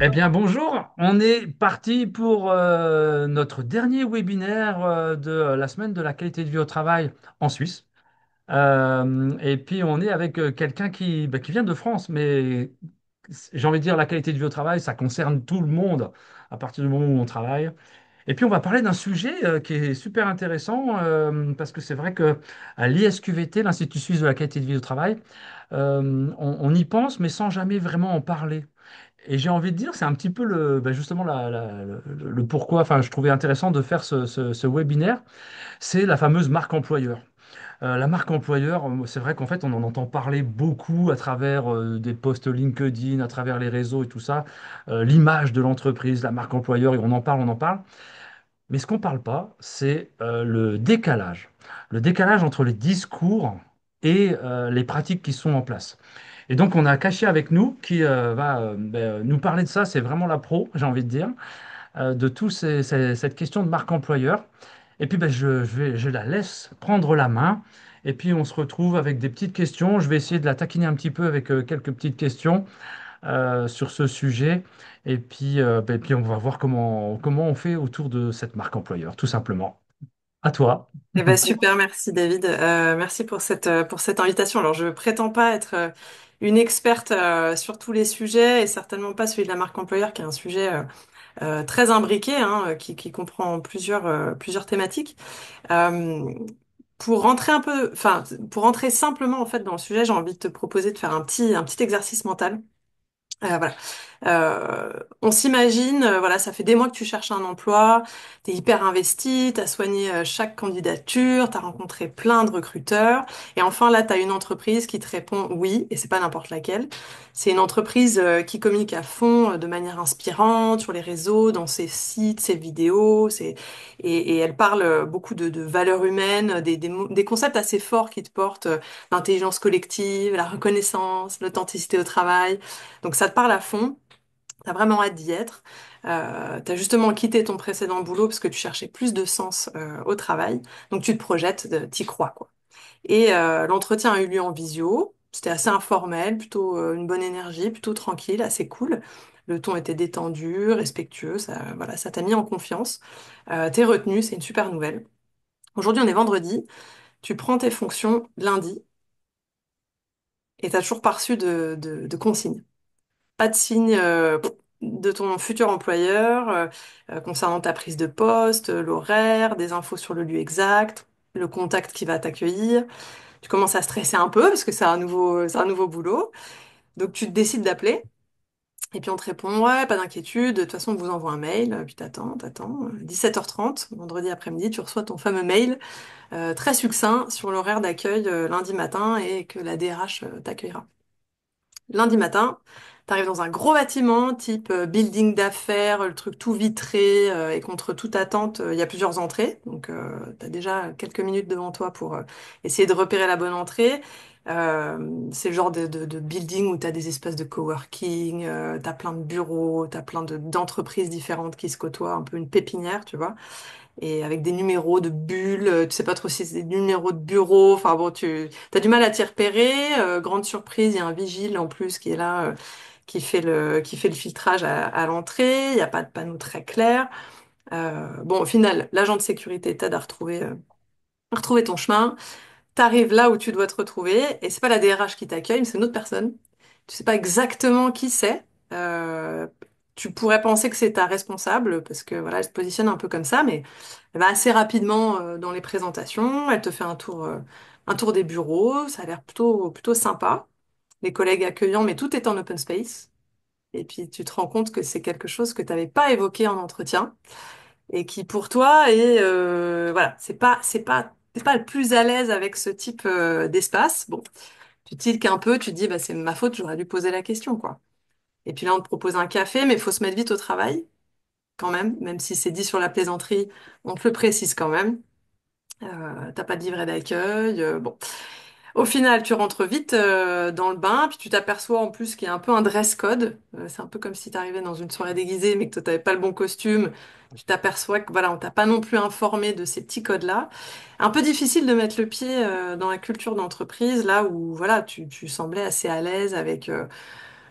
Eh bien, bonjour. On est parti pour notre dernier webinaire de la semaine de la qualité de vie au travail en Suisse. Et puis, on est avec quelqu'un qui vient de France, mais j'ai envie de dire la qualité de vie au travail, ça concerne tout le monde à partir du moment où on travaille. Et puis, on va parler d'un sujet qui est super intéressant parce que c'est vrai que à l'ISQVT, l'Institut suisse de la qualité de vie au travail, on y pense, mais sans jamais vraiment en parler. Et j'ai envie de dire, c'est un petit peu justement le pourquoi, enfin, je trouvais intéressant de faire ce webinaire, c'est la fameuse marque employeur. La marque employeur, c'est vrai qu'en fait, on en entend parler beaucoup à travers des posts LinkedIn, à travers les réseaux et tout ça. L'image de l'entreprise, la marque employeur, et on en parle, on en parle. Mais ce qu'on ne parle pas, c'est le décalage. Le décalage entre les discours et les pratiques qui sont en place. Et donc, on a Kasia avec nous qui va nous parler de ça. C'est vraiment la pro, j'ai envie de dire, de cette question de marque employeur. Et puis, je la laisse prendre la main. Et puis, on se retrouve avec des petites questions. Je vais essayer de la taquiner un petit peu avec quelques petites questions sur ce sujet. Et puis, on va voir comment on fait autour de cette marque employeur, tout simplement. À toi. Eh ben super, merci David. Merci pour cette invitation. Alors je prétends pas être une experte sur tous les sujets et certainement pas celui de la marque employeur qui est un sujet très imbriqué qui comprend plusieurs thématiques. Euh, pour rentrer un peu, enfin pour rentrer simplement en fait dans le sujet, j'ai envie de te proposer de faire un petit exercice mental. Voilà. On s'imagine, voilà, ça fait des mois que tu cherches un emploi, t'es hyper investi, t'as soigné chaque candidature, t'as rencontré plein de recruteurs, et enfin là, t'as une entreprise qui te répond oui, et c'est pas n'importe laquelle. C'est une entreprise qui communique à fond, de manière inspirante sur les réseaux, dans ses sites, ses vidéos, et elle parle beaucoup de valeurs humaines, des concepts assez forts qui te portent, l'intelligence collective, la reconnaissance, l'authenticité au travail. Donc ça te parle à fond, t'as vraiment hâte d'y être. T'as justement quitté ton précédent boulot parce que tu cherchais plus de sens au travail. Donc tu te projettes, t'y crois, quoi. Et l'entretien a eu lieu en visio. C'était assez informel, plutôt une bonne énergie, plutôt tranquille, assez cool. Le ton était détendu, respectueux, ça, voilà, ça t'a mis en confiance. T'es retenu, c'est une super nouvelle. Aujourd'hui, on est vendredi, tu prends tes fonctions lundi et t'as toujours pas reçu de consignes. Pas de signe de ton futur employeur concernant ta prise de poste, l'horaire, des infos sur le lieu exact, le contact qui va t'accueillir. Tu commences à stresser un peu parce que c'est un nouveau boulot. Donc tu te décides d'appeler et puis on te répond ouais, pas d'inquiétude, de toute façon on vous envoie un mail, puis t'attends. 17h30, vendredi après-midi, tu reçois ton fameux mail très succinct sur l'horaire d'accueil lundi matin et que la DRH t'accueillera. Lundi matin, t'arrives dans un gros bâtiment, type building d'affaires, le truc tout vitré, et contre toute attente, il y a plusieurs entrées. Donc, t'as déjà quelques minutes devant toi pour essayer de repérer la bonne entrée. C'est le genre de building où t'as des espaces de coworking, t'as plein de bureaux, t'as plein d'entreprises différentes qui se côtoient, un peu une pépinière, tu vois, et avec des numéros de bulles, tu sais pas trop si c'est des numéros de bureau, enfin bon, tu as du mal à t'y repérer. Grande surprise, il y a un vigile en plus qui est là, qui fait le filtrage à l'entrée, il n'y a pas de panneau très clair. Bon, au final, l'agent de sécurité t'aide à retrouver ton chemin. T'arrives là où tu dois te retrouver, et c'est pas la DRH qui t'accueille, mais c'est une autre personne. Tu sais pas exactement qui c'est. Euh, Tu pourrais penser que c'est ta responsable, parce que voilà, elle se positionne un peu comme ça, mais elle va assez rapidement dans les présentations. Elle te fait un tour des bureaux. Ça a l'air plutôt sympa. Les collègues accueillants, mais tout est en open space. Et puis tu te rends compte que c'est quelque chose que tu n'avais pas évoqué en entretien et qui pour toi est voilà, c'est pas le plus à l'aise avec ce type d'espace. Bon, tu tilques un peu, tu te dis bah c'est ma faute, j'aurais dû poser la question quoi. Et puis là on te propose un café, mais il faut se mettre vite au travail quand même si c'est dit sur la plaisanterie, on te le précise quand même. T'as pas de livret d'accueil, bon. Au final, tu rentres vite dans le bain, puis tu t'aperçois en plus qu'il y a un peu un dress code. C'est un peu comme si tu arrivais dans une soirée déguisée, mais que toi, t'avais pas le bon costume. Tu t'aperçois que voilà, on t'a pas non plus informé de ces petits codes-là. Un peu difficile de mettre le pied dans la culture d'entreprise, là où voilà, tu semblais assez à l'aise avec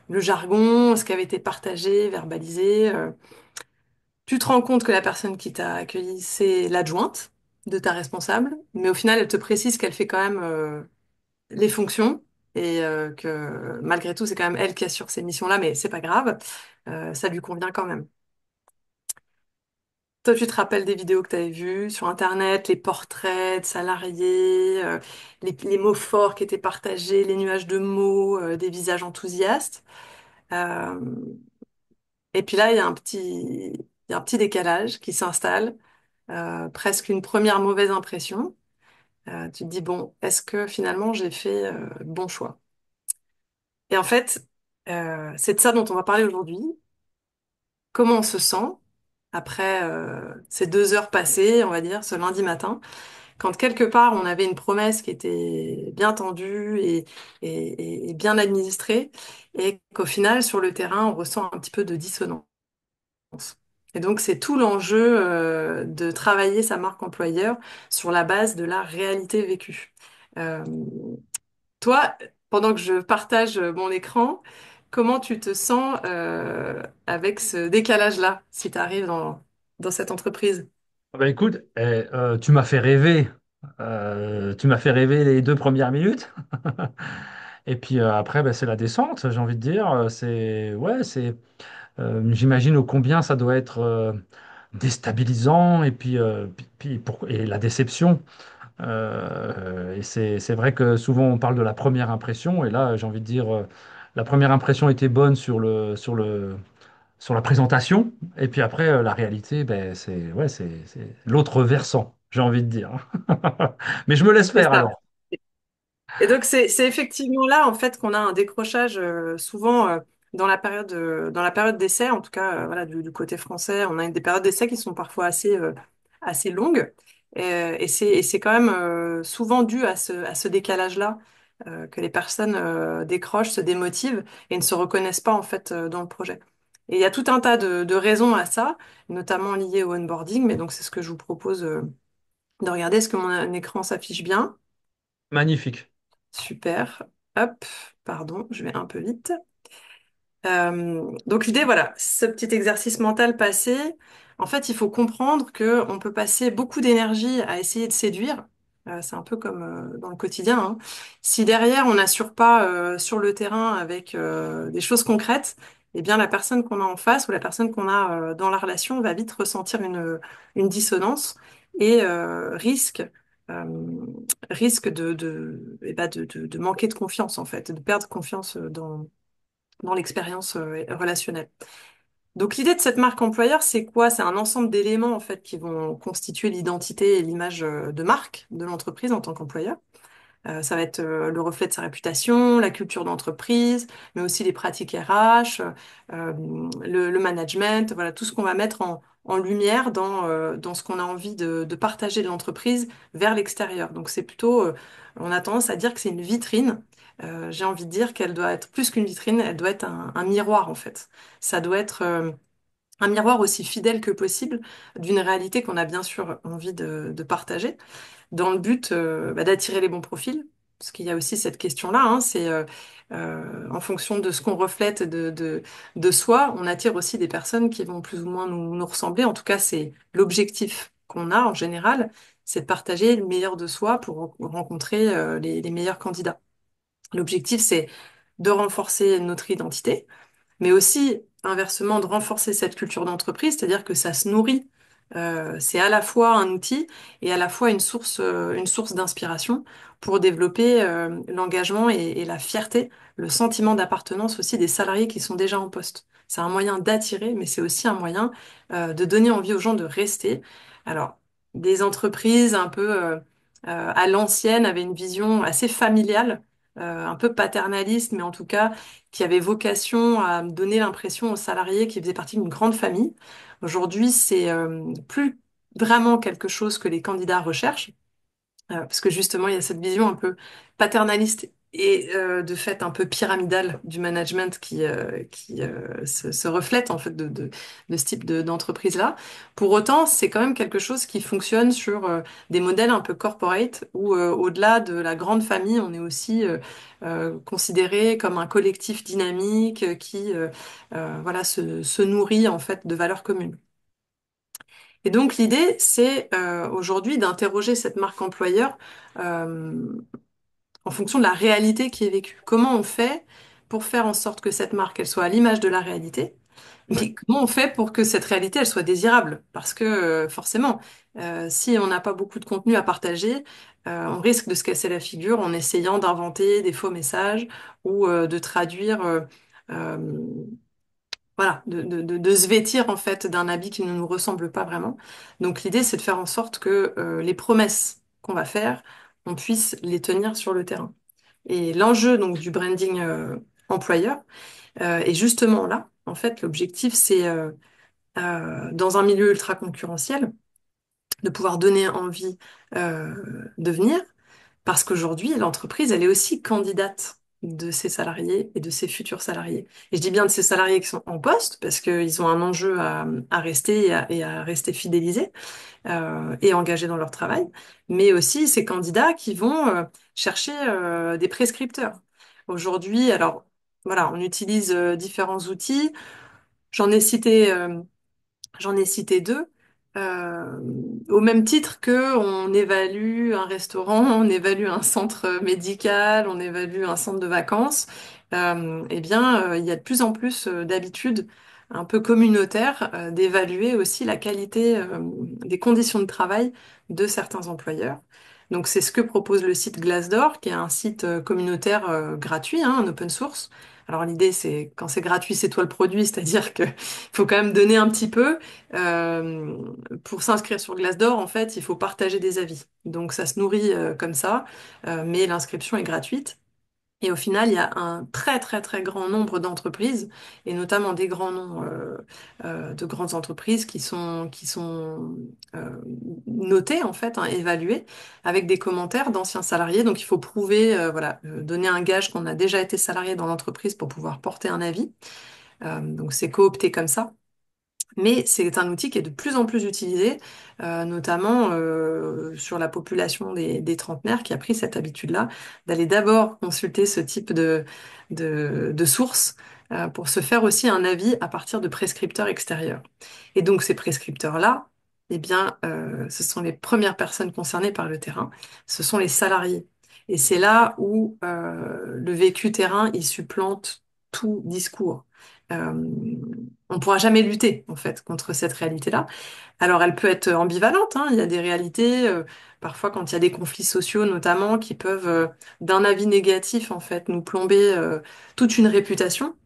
le jargon, ce qui avait été partagé, verbalisé. Tu te rends compte que la personne qui t'a accueilli, c'est l'adjointe de ta responsable, mais au final, elle te précise qu'elle fait quand même les fonctions et que malgré tout, c'est quand même elle qui assure ces missions-là, mais c'est pas grave, ça lui convient quand même. Toi, tu te rappelles des vidéos que tu avais vues sur Internet, les portraits de salariés, les mots forts qui étaient partagés, les nuages de mots, des visages enthousiastes. Euh, et puis là, il y a un petit décalage qui s'installe, presque une première mauvaise impression. Tu te dis, bon, est-ce que finalement j'ai fait le bon choix? Et en fait, c'est de ça dont on va parler aujourd'hui. Comment on se sent après ces 2 heures passées, on va dire, ce lundi matin, quand quelque part on avait une promesse qui était bien tendue et bien administrée, et qu'au final, sur le terrain, on ressent un petit peu de dissonance. Et donc, c'est tout l'enjeu de travailler sa marque employeur sur la base de la réalité vécue. Euh, Toi, pendant que je partage mon écran, comment tu te sens avec ce décalage-là, si tu arrives dans cette entreprise? Ah bah écoute, tu m'as fait rêver. Tu m'as fait rêver les 2 premières minutes. Et puis après, bah, c'est la descente, j'ai envie de dire. J'imagine ô combien ça doit être déstabilisant. Et puis, et la déception. Et c'est vrai que souvent on parle de la première impression. Et là, j'ai envie de dire, la première impression était bonne sur la présentation. Et puis après, la réalité, ben, c'est l'autre versant, j'ai envie de dire. Mais je me laisse C'est faire ça. alors. Et donc c'est effectivement là en fait qu'on a un décrochage souvent dans la période d'essai, en tout cas voilà du côté français, on a des périodes d'essai qui sont parfois assez longues et c'est quand même souvent dû à ce décalage-là que les personnes décrochent, se démotivent et ne se reconnaissent pas en fait dans le projet. Et il y a tout un tas de raisons à ça, notamment liées au onboarding, mais donc c'est ce que je vous propose de regarder. Est-ce que mon écran s'affiche bien? Magnifique. Super. Hop, pardon, je vais un peu vite. Donc l'idée, voilà, ce petit exercice mental passé, en fait, il faut comprendre que on peut passer beaucoup d'énergie à essayer de séduire. C'est un peu comme dans le quotidien, hein. Si derrière on n'assure pas sur le terrain avec des choses concrètes, eh bien la personne qu'on a en face ou la personne qu'on a dans la relation va vite ressentir une dissonance et euh, risque de manquer de confiance en fait, de perdre confiance dans l'expérience relationnelle. Donc l'idée de cette marque employeur, c'est quoi? C'est un ensemble d'éléments en fait qui vont constituer l'identité et l'image de marque de l'entreprise en tant qu'employeur. Ça va être le reflet de sa réputation, la culture d'entreprise, mais aussi les pratiques RH, le management, voilà, tout ce qu'on va mettre en lumière dans ce qu'on a envie de partager de l'entreprise vers l'extérieur. Donc c'est plutôt, on a tendance à dire que c'est une vitrine. J'ai envie de dire qu'elle doit être plus qu'une vitrine, elle doit être un miroir en fait. Ça doit être un miroir aussi fidèle que possible d'une réalité qu'on a bien sûr envie de partager dans le but d'attirer les bons profils. Parce qu'il y a aussi cette question-là, hein, c'est en fonction de ce qu'on reflète de soi, on attire aussi des personnes qui vont plus ou moins nous ressembler. En tout cas, c'est l'objectif qu'on a en général, c'est de partager le meilleur de soi pour rencontrer les meilleurs candidats. L'objectif, c'est de renforcer notre identité, mais aussi inversement de renforcer cette culture d'entreprise, c'est-à-dire que ça se nourrit. C'est à la fois un outil et à la fois une source d'inspiration pour développer l'engagement et la fierté, le sentiment d'appartenance aussi des salariés qui sont déjà en poste. C'est un moyen d'attirer, mais c'est aussi un moyen de donner envie aux gens de rester. Alors, des entreprises un peu à l'ancienne avaient une vision assez familiale, un peu paternaliste, mais en tout cas qui avait vocation à donner l'impression aux salariés qu'ils faisaient partie d'une grande famille. Aujourd'hui, c'est plus vraiment quelque chose que les candidats recherchent, parce que justement, il y a cette vision un peu paternaliste de fait un peu pyramidal du management qui se reflète en fait de ce type d'entreprise-là. Pour autant, c'est quand même quelque chose qui fonctionne sur des modèles un peu corporate où au-delà de la grande famille, on est aussi considéré comme un collectif dynamique qui voilà, se nourrit en fait de valeurs communes. Et donc l'idée, c'est aujourd'hui d'interroger cette marque employeur euh, en fonction de la réalité qui est vécue. Comment on fait pour faire en sorte que cette marque, elle soit à l'image de la réalité, Ouais. mais comment on fait pour que cette réalité, elle soit désirable? Parce que forcément, si on n'a pas beaucoup de contenu à partager, on risque de se casser la figure en essayant d'inventer des faux messages ou de traduire, euh, voilà, de se vêtir en fait d'un habit qui ne nous ressemble pas vraiment. Donc l'idée, c'est de faire en sorte que les promesses qu'on va faire, on puisse les tenir sur le terrain. Et l'enjeu donc du branding employeur est justement là. En fait, l'objectif, c'est dans un milieu ultra concurrentiel de pouvoir donner envie euh, de venir, parce qu'aujourd'hui, l'entreprise, elle est aussi candidate de ses salariés et de ses futurs salariés. Et je dis bien de ses salariés qui sont en poste, parce qu'ils ont un enjeu à rester et à rester fidélisés et engagés dans leur travail, mais aussi ces candidats qui vont chercher des prescripteurs. Aujourd'hui, alors voilà, on utilise différents outils. J'en ai cité, j'en ai cité deux. Euh, Au même titre que on évalue un restaurant, on évalue un centre médical, on évalue un centre de vacances, eh bien, il y a de plus en plus d'habitudes un peu communautaires d'évaluer aussi la qualité des conditions de travail de certains employeurs. Donc, c'est ce que propose le site Glassdoor, qui est un site communautaire gratuit, hein, un open source. Alors, l'idée, c'est quand c'est gratuit, c'est toi le produit, c'est-à-dire que il faut quand même donner un petit peu. Euh, pour s'inscrire sur Glassdoor, en fait, il faut partager des avis. Donc ça se nourrit comme ça, mais l'inscription est gratuite. Et au final, il y a un très très très grand nombre d'entreprises, et notamment des grands noms de grandes entreprises qui sont euh, notés en fait, hein, évalués, avec des commentaires d'anciens salariés. Donc il faut prouver, voilà, donner un gage qu'on a déjà été salarié dans l'entreprise pour pouvoir porter un avis. Donc c'est coopté comme ça. Mais c'est un outil qui est de plus en plus utilisé, notamment sur la population des trentenaires qui a pris cette habitude-là d'aller d'abord consulter ce type de sources pour se faire aussi un avis à partir de prescripteurs extérieurs. Et donc ces prescripteurs-là, eh bien, ce sont les premières personnes concernées par le terrain, ce sont les salariés. Et c'est là où le vécu terrain, il supplante tout discours. Euh, on ne pourra jamais lutter en fait contre cette réalité-là. Alors elle peut être ambivalente, hein. Il y a des réalités, parfois quand il y a des conflits sociaux notamment, qui peuvent d'un avis négatif en fait nous plomber toute une réputation.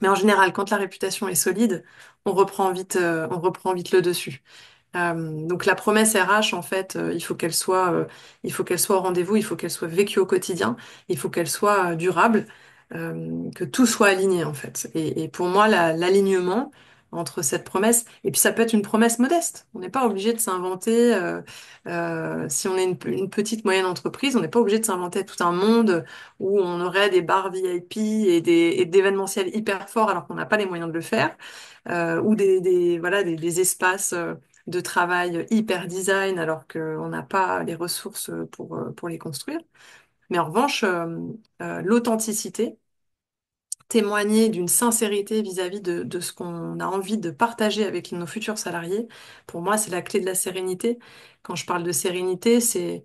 Mais en général, quand la réputation est solide, on reprend vite le dessus. Donc la promesse RH, en fait, il faut qu'elle soit au rendez-vous, il faut qu'elle soit vécue au quotidien, il faut qu'elle soit durable, que tout soit aligné, en fait. Et pour moi, l'alignement entre cette promesse, et puis ça peut être une promesse modeste. On n'est pas obligé de s'inventer, si on est une petite moyenne entreprise, on n'est pas obligé de s'inventer tout un monde où on aurait des bars VIP et d'événementiels hyper forts alors qu'on n'a pas les moyens de le faire, ou voilà, des espaces de travail hyper design alors qu'on n'a pas les ressources pour les construire. Mais en revanche, l'authenticité, témoigner d'une sincérité vis-à-vis de ce qu'on a envie de partager avec nos futurs salariés, pour moi, c'est la clé de la sérénité. Quand je parle de sérénité, c'est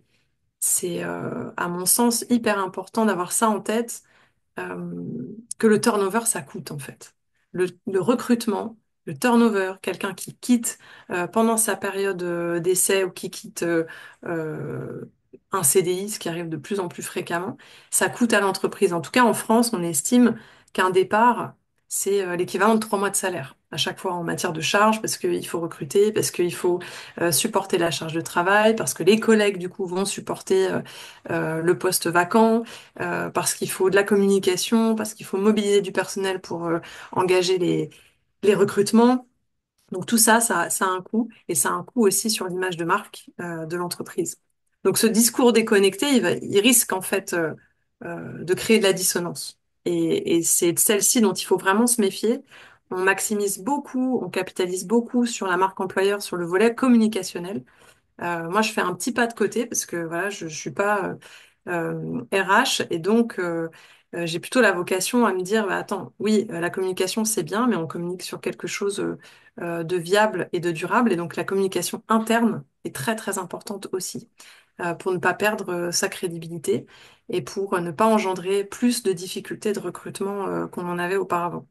à mon sens hyper important d'avoir ça en tête euh, que le turnover, ça coûte en fait. Le recrutement, le turnover, quelqu'un qui quitte pendant sa période d'essai ou qui quitte euh, un CDI, ce qui arrive de plus en plus fréquemment, ça coûte à l'entreprise. En tout cas, en France, on estime qu'un départ, c'est l'équivalent de 3 mois de salaire. À chaque fois en matière de charge, parce qu'il faut recruter, parce qu'il faut supporter la charge de travail, parce que les collègues, du coup, vont supporter le poste vacant, parce qu'il faut de la communication, parce qu'il faut mobiliser du personnel pour engager les recrutements. Donc tout ça, ça a un coût et ça a un coût aussi sur l'image de marque de l'entreprise. Donc ce discours déconnecté, il risque en fait de créer de la dissonance. Et c'est de celle-ci dont il faut vraiment se méfier. On maximise beaucoup, on capitalise beaucoup sur la marque employeur, sur le volet communicationnel. Moi, je fais un petit pas de côté parce que voilà, je suis pas RH et donc j'ai plutôt la vocation à me dire, bah, attends, oui, la communication c'est bien, mais on communique sur quelque chose de viable et de durable et donc la communication interne est très très importante aussi pour ne pas perdre sa crédibilité et pour ne pas engendrer plus de difficultés de recrutement qu'on en avait auparavant.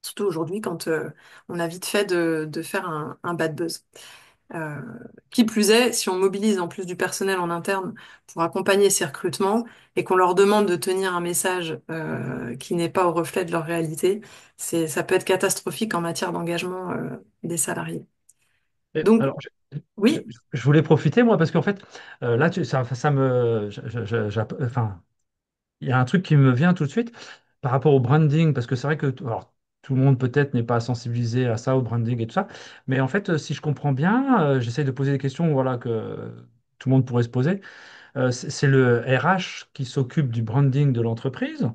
Surtout aujourd'hui quand on a vite fait de faire un bad buzz. Euh, qui plus est, si on mobilise en plus du personnel en interne pour accompagner ces recrutements et qu'on leur demande de tenir un message qui n'est pas au reflet de leur réalité, ça peut être catastrophique en matière d'engagement des salariés. Et Donc, alors, je- oui, je voulais profiter, moi, parce qu'en fait, là, ça me. Enfin, il y a un truc qui me vient tout de suite par rapport au branding, parce que c'est vrai que alors, tout le monde peut-être n'est pas sensibilisé à ça, au branding et tout ça, mais en fait, si je comprends bien, j'essaye de poser des questions voilà, que tout le monde pourrait se poser. C'est le RH qui s'occupe du branding de l'entreprise,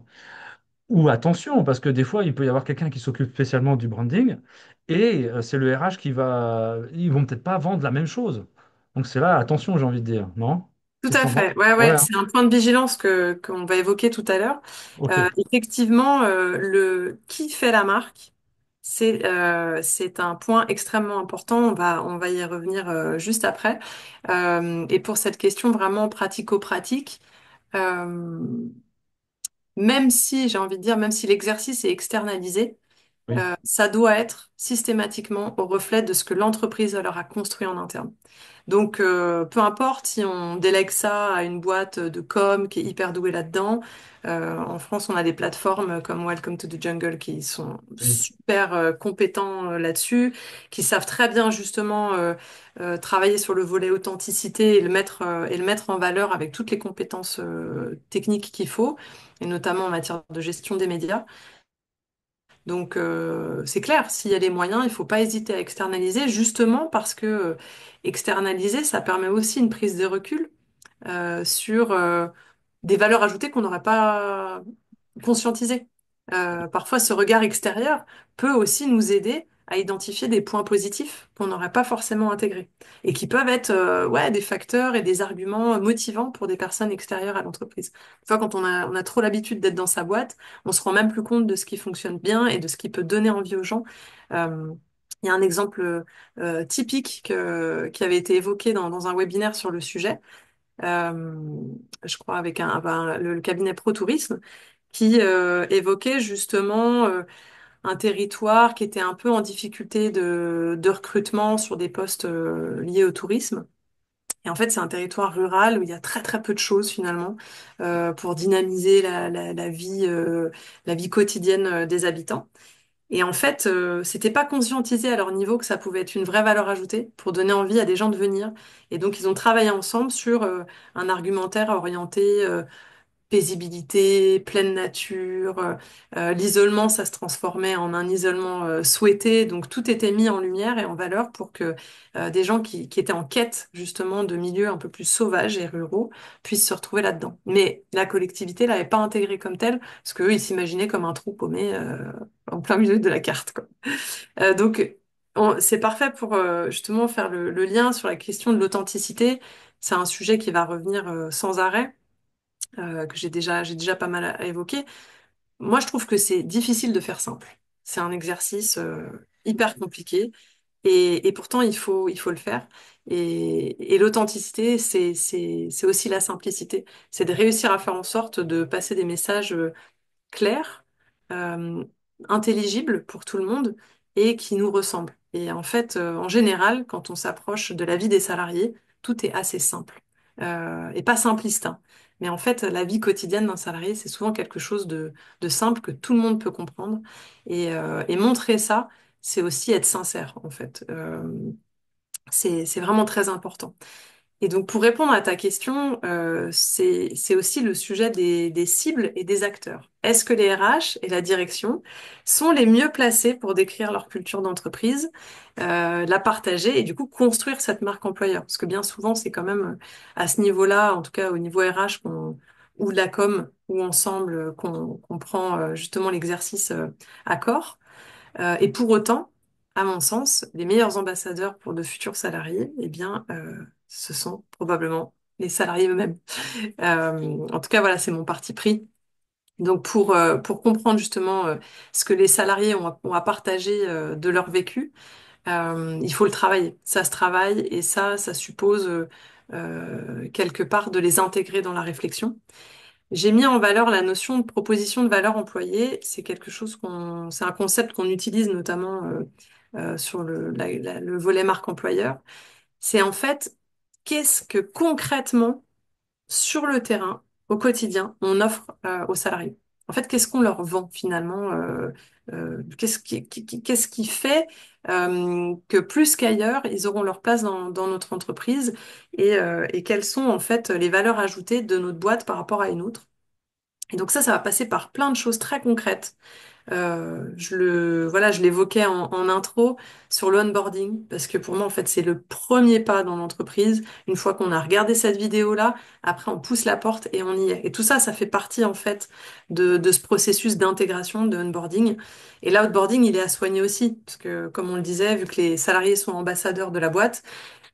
ou attention, parce que des fois, il peut y avoir quelqu'un qui s'occupe spécialement du branding, et c'est le RH qui va. Ils vont peut-être pas vendre la même chose. Donc c'est là, attention, j'ai envie de dire, non? tout Qu'est-ce que à t'en fait. penses? Ouais, Ouais, ouais, hein. c'est un point de vigilance que qu'on va évoquer tout à l'heure. Ok, Effectivement, le qui fait la marque, c'est un point extrêmement important. On va y revenir juste après. Et pour cette question vraiment pratico-pratique, euh, même si j'ai envie de dire, même si l'exercice est externalisé, oui. ça doit être systématiquement au reflet de ce que l'entreprise leur a construit en interne. Donc, peu importe si on délègue ça à une boîte de com qui est hyper douée là-dedans. En France, on a des plateformes comme Welcome to the Jungle qui sont Oui. super compétents là-dessus, qui savent très bien justement travailler sur le volet authenticité et le mettre en valeur avec toutes les compétences techniques qu'il faut, et notamment en matière de gestion des médias. Donc, c'est clair, s'il y a les moyens, il faut pas hésiter à externaliser, justement parce que externaliser, ça permet aussi une prise de recul sur des valeurs ajoutées qu'on n'aurait pas conscientisées. Parfois, ce regard extérieur peut aussi nous aider à identifier des points positifs qu'on n'aurait pas forcément intégrés et qui peuvent être ouais, des facteurs et des arguments motivants pour des personnes extérieures à l'entreprise. Une fois, quand on a trop l'habitude d'être dans sa boîte, on se rend même plus compte de ce qui fonctionne bien et de ce qui peut donner envie aux gens. Euh, il y a un exemple typique qui avait été évoqué dans un webinaire sur le sujet euh, je crois avec le cabinet Pro Tourisme, qui évoquait justement un territoire qui était un peu en difficulté de recrutement sur des postes liés au tourisme. Et en fait, c'est un territoire rural où il y a très très peu de choses finalement pour dynamiser la vie quotidienne des habitants. Et en fait, c'était pas conscientisé à leur niveau que ça pouvait être une vraie valeur ajoutée pour donner envie à des gens de venir. Et donc, ils ont travaillé ensemble sur un argumentaire orienté paisibilité, pleine nature. L'isolement, ça se transformait en un isolement souhaité. Donc, tout était mis en lumière et en valeur pour que des gens qui étaient en quête justement de milieux un peu plus sauvages et ruraux puissent se retrouver là-dedans. Mais la collectivité l'avait pas intégré comme tel, parce qu'eux, ils s'imaginaient comme un trou paumé en plein milieu de la carte, quoi. Donc, c'est parfait pour justement faire le lien sur la question de l'authenticité. C'est un sujet qui va revenir sans arrêt, que j'ai déjà pas mal à évoquer. Moi, je trouve que c'est difficile de faire simple. C'est un exercice hyper compliqué et pourtant il faut le faire. Et l'authenticité, c'est aussi la simplicité. C'est de réussir à faire en sorte de passer des messages clair, euh, intelligible pour tout le monde et qui nous ressemble. Et en fait, en général, quand on s'approche de la vie des salariés, tout est assez simple et pas simpliste, hein. Mais en fait, la vie quotidienne d'un salarié, c'est souvent quelque chose de simple que tout le monde peut comprendre. Et montrer ça, c'est aussi être sincère, en fait. C'est vraiment très important. Et donc, pour répondre à ta question, c'est aussi le sujet des cibles et des acteurs. Est-ce que les RH et la direction sont les mieux placés pour décrire leur culture d'entreprise, la partager et du coup construire cette marque employeur? Parce que bien souvent, c'est quand même à ce niveau-là, en tout cas au niveau RH, ou de la com, ou ensemble qu'on prend justement l'exercice à corps. Et pour autant, à mon sens, les meilleurs ambassadeurs pour de futurs salariés, eh bien, ce sont probablement les salariés eux-mêmes. En tout cas, voilà, c'est mon parti pris. Donc pour comprendre justement ce que les salariés ont à partager de leur vécu, il faut le travailler. Ça se travaille et ça suppose quelque part de les intégrer dans la réflexion. J'ai mis en valeur la notion de proposition de valeur employée. C'est un concept qu'on utilise notamment sur le volet marque employeur. C'est en fait qu'est-ce que concrètement sur le terrain, au quotidien, on offre aux salariés. En fait, qu'est-ce qu'on leur vend finalement qu'est-ce qui fait que plus qu'ailleurs, ils auront leur place dans notre entreprise et quelles sont en fait les valeurs ajoutées de notre boîte par rapport à une autre. Et donc ça va passer par plein de choses très concrètes. Voilà, je l'évoquais en intro sur le onboarding, parce que pour moi, en fait, c'est le premier pas dans l'entreprise. Une fois qu'on a regardé cette vidéo-là, après, on pousse la porte et on y est. Et tout ça, ça fait partie, en fait, de ce processus d'intégration, de onboarding. Et l'outboarding, il est à soigner aussi, parce que, comme on le disait, vu que les salariés sont ambassadeurs de la boîte,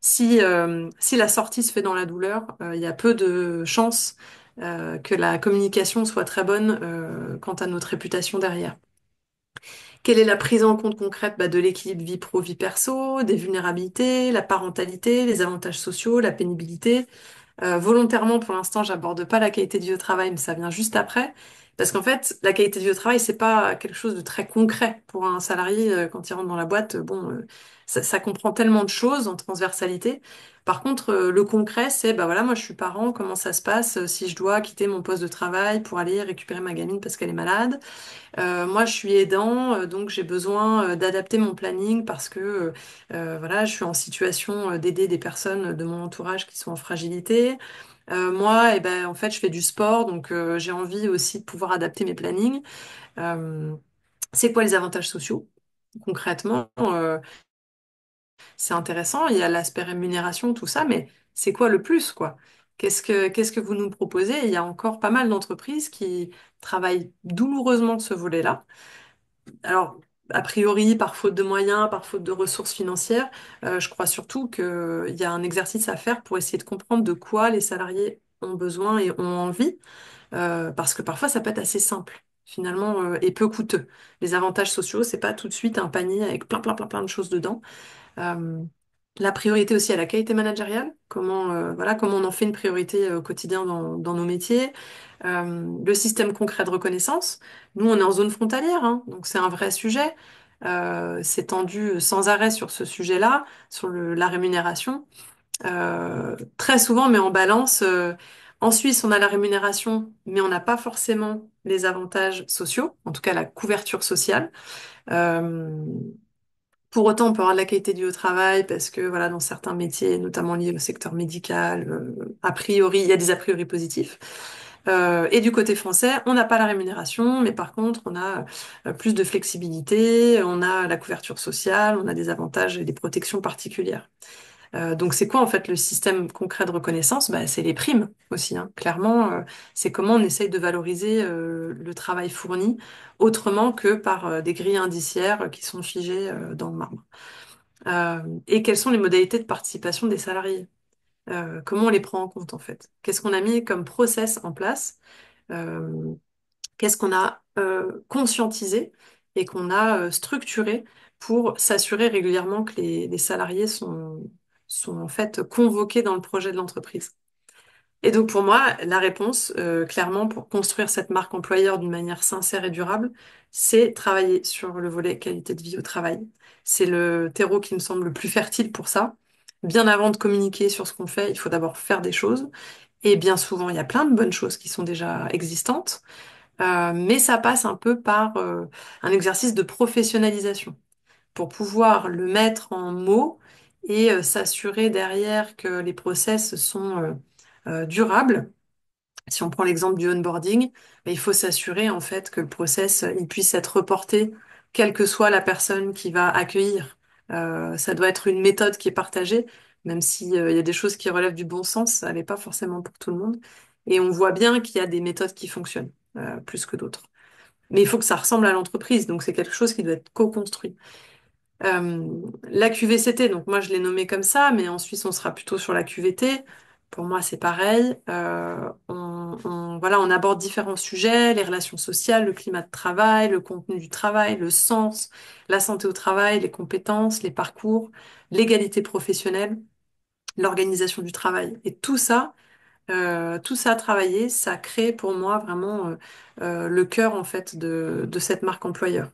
si la sortie se fait dans la douleur, il y a peu de chances que la communication soit très bonne quant à notre réputation derrière. Quelle est la prise en compte concrète de l'équilibre vie pro-vie perso, des vulnérabilités, la parentalité, les avantages sociaux, la pénibilité? Volontairement, pour l'instant, j'aborde pas la qualité de vie au travail, mais ça vient juste après. Parce qu'en fait, la qualité de vie au travail, c'est pas quelque chose de très concret pour un salarié quand il rentre dans la boîte. Bon, ça comprend tellement de choses en transversalité. Par contre, le concret, c'est, bah voilà, moi je suis parent, comment ça se passe si je dois quitter mon poste de travail pour aller récupérer ma gamine parce qu'elle est malade. Moi, je suis aidant, donc j'ai besoin d'adapter mon planning parce que voilà, je suis en situation d'aider des personnes de mon entourage qui sont en fragilité. Moi, eh ben, en fait, je fais du sport, donc j'ai envie aussi de pouvoir adapter mes plannings. Euh, c'est quoi les avantages sociaux? Concrètement, c'est intéressant, il y a l'aspect rémunération, tout ça, mais c'est quoi le plus, quoi? Qu'est-ce que vous nous proposez? Il y a encore pas mal d'entreprises qui travaillent douloureusement ce volet-là. Alors, a priori, par faute de moyens, par faute de ressources financières, je crois surtout qu'il y a un exercice à faire pour essayer de comprendre de quoi les salariés ont besoin et ont envie, parce que parfois ça peut être assez simple, finalement, et peu coûteux. Les avantages sociaux, c'est pas tout de suite un panier avec plein de choses dedans. Euh, la priorité aussi à la qualité managériale, voilà, comment on en fait une priorité au quotidien dans nos métiers. Le système concret de reconnaissance. Nous, on est en zone frontalière, hein, donc c'est un vrai sujet. C'est tendu sans arrêt sur ce sujet-là, sur la rémunération. Très souvent, mais en balance. En Suisse, on a la rémunération, mais on n'a pas forcément les avantages sociaux, en tout cas la couverture sociale. Euh, pour autant, on peut avoir de la qualité de vie au travail parce que voilà, dans certains métiers, notamment liés au secteur médical, a priori, il y a des a priori positifs. Et du côté français, on n'a pas la rémunération, mais par contre, on a plus de flexibilité, on a la couverture sociale, on a des avantages et des protections particulières. Donc c'est quoi en fait le système concret de reconnaissance? Bah, c'est les primes aussi, hein. Clairement, c'est comment on essaye de valoriser le travail fourni autrement que par des grilles indiciaires qui sont figées dans le marbre. Et quelles sont les modalités de participation des salariés? Comment on les prend en compte en fait? Qu'est-ce qu'on a mis comme process en place? Euh, Qu'est-ce qu'on a conscientisé et qu'on a structuré pour s'assurer régulièrement que les salariés sont en fait convoqués dans le projet de l'entreprise. Et donc pour moi, la réponse, clairement, pour construire cette marque employeur d'une manière sincère et durable, c'est travailler sur le volet qualité de vie au travail. C'est le terreau qui me semble le plus fertile pour ça. Bien avant de communiquer sur ce qu'on fait, il faut d'abord faire des choses. Et bien souvent, il y a plein de bonnes choses qui sont déjà existantes. Mais ça passe un peu par un exercice de professionnalisation pour pouvoir le mettre en mots et s'assurer derrière que les process sont durables. Si on prend l'exemple du onboarding, ben, il faut s'assurer en fait que le process il puisse être reporté, quelle que soit la personne qui va accueillir. Ça doit être une méthode qui est partagée, même si il y a des choses qui relèvent du bon sens, ça n'est pas forcément pour tout le monde. Et on voit bien qu'il y a des méthodes qui fonctionnent plus que d'autres. Mais il faut que ça ressemble à l'entreprise, donc c'est quelque chose qui doit être co-construit. La QVCT, donc moi je l'ai nommé comme ça, mais en Suisse on sera plutôt sur la QVT. Pour moi c'est pareil. Voilà, on aborde différents sujets, les relations sociales, le climat de travail, le contenu du travail, le sens, la santé au travail, les compétences, les parcours, l'égalité professionnelle, l'organisation du travail. Et tout ça travaillé, ça crée pour moi vraiment le cœur en fait de cette marque employeur.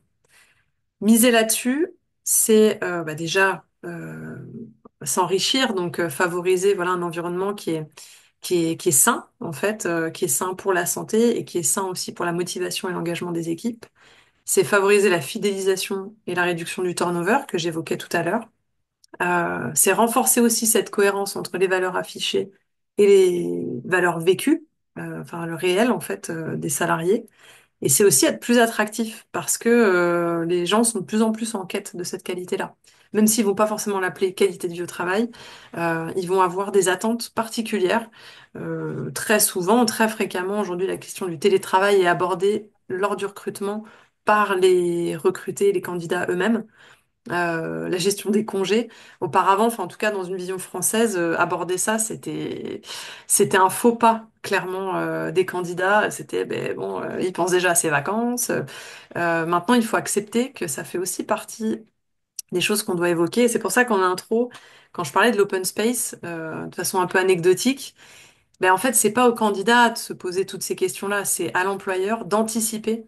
Miser là-dessus, c'est déjà s'enrichir, donc favoriser voilà un environnement qui est sain en fait, qui est sain pour la santé et qui est sain aussi pour la motivation et l'engagement des équipes. C'est favoriser la fidélisation et la réduction du turnover que j'évoquais tout à l'heure. C'est renforcer aussi cette cohérence entre les valeurs affichées et les valeurs vécues, enfin le réel en fait des salariés. Et c'est aussi être plus attractif parce que les gens sont de plus en plus en quête de cette qualité-là. Même s'ils vont pas forcément l'appeler qualité de vie au travail, ils vont avoir des attentes particulières. Très souvent, très fréquemment, aujourd'hui, la question du télétravail est abordée lors du recrutement par les recrutés, les candidats eux-mêmes. La gestion des congés. Auparavant, enfin en tout cas dans une vision française, aborder ça, c'était un faux pas clairement des candidats. C'était ben bon, ils pensent déjà à ses vacances. Maintenant, il faut accepter que ça fait aussi partie des choses qu'on doit évoquer. Et c'est pour ça qu'en intro, quand je parlais de l'open space, de façon un peu anecdotique, ben en fait, c'est pas au candidat de se poser toutes ces questions-là, c'est à l'employeur d'anticiper